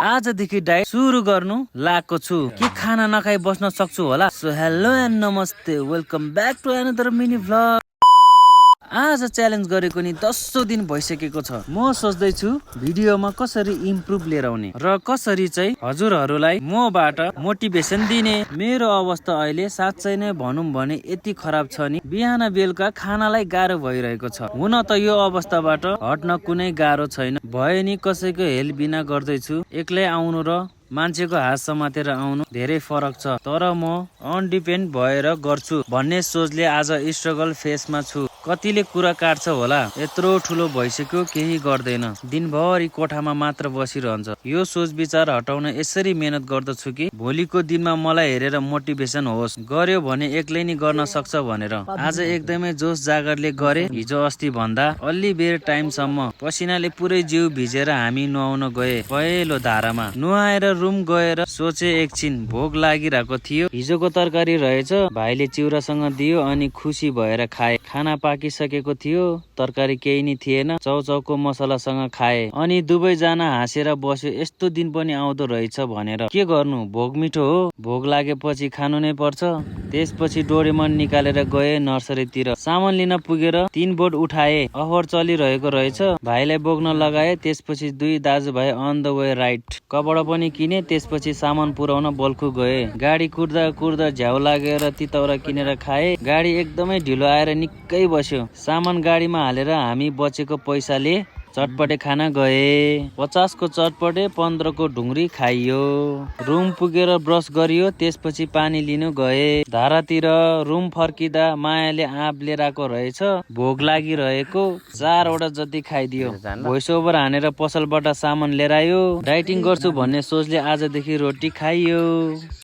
आजदेखि डाइट सुरु गर्नु लागेको छु। के खाना नखाई बस्न सक्छु होला? सो हेलो एन्ड नमस्ते, welcome back to another mini vlog. आज च्यालेन्ज गरेको नि 10औं दिन भइसकेको छ। म सोच्दैछु भिडियोमा कसरी इम्प्रुभ लिएर आउने र कसरी चाहिँ हजुरहरूलाई मबाट मोटिभेसन दिने। मेरो अवस्था अहिले साँच्चै नै भनौं भने यति खराब छ नि, बिहान बेलुका खानालाई गाह्रो भइरहेको छ। हुन त यो अवस्थाबाट हट्न कुनै गाह्रो छैन, भए नि कसैको हेल्प बिना गर्दैछु। एक्लै आउनु र मान्छेको हात समातेर आउनु धेरै फरक छ। तर म अनडिपेन्ड भएर गर्छु भन्ने सोचले आज स्ट्रगल फेसमा छु। कतिले कुरा काट्छ होला, यत्रो ठुलो भइसक्यो केही गर्दैन, दिनभरि कोठामा मात्र बसिरहन्छ। यो सोच विचार हटाउन यसरी मेहनत गर्दछु कि भोलिको दिनमा मलाई हेरेर मोटिभेसन होस्, गर्यो भने एक्लै नै गर्न सक्छ भनेर। आज एकदमै जोस जागरले गरे। हिजो अस्ति भन्दा अलि बेर टाइमसम्म पसिनाले पुरै जिउ भिजेर हामी नुहाउन गए पहिलो धारामा। नुहाएर रुम गएर सोचे एकछिन भोक लागिरहेको थियो। हिजोको तरकारी रहेछ, भाइले चिउरासँग दियो अनि खुसी भएर खाए। खाना पाकिसकेको थियो, तरकारी केही नि थिएन, चाउचाउको मसलासँग खाए अनि दुवैजना हाँसेर बस्यो। यस्तो दिन पनि आउँदो रहेछ भनेर। के गर्नु, भोक मिठो हो, भोक लागेपछि खानु नै पर्छ। त्यसपछि डोरेमन निकालेर गए नर्सरीतिर। सामान लिन पुगेर 3 बोट उठाए, अफर चलिरहेको रहेछ, भाइलाई बोक्न लगाए। त्यसपछि दुई दाजुभाइ अन द वे राइट। कपडा पनि किने, त्यसपछि सामान पुर्याउन बल्खु गए। गाडी कुर्दा कुर्दा झ्याउ लागेर तितौरा किनेर खाए। गाडी एकदमै ढिलो आएर निकै बस्यो। सामान गाडीमा हालेर हामी बचेको पैसाले चटपटे खाना गए। 50 को चटपटे, 15 को ढुङ्ग्री खाइयो। रुम पुगेर ब्रस गरियो, त्यसपछि पानी लिनु गए धारातिर। रुम फर्किँदा मायाले आँप लिएर आएको रहेछ, भोक लागिरहेको 4 वटा जति खाइदियो। भोइस ओभर हानेर पसलबाट सामान लिएर आयो। डाइटिङ गर्छु भन्ने सोचले आजदेखि रोटी खाइयो।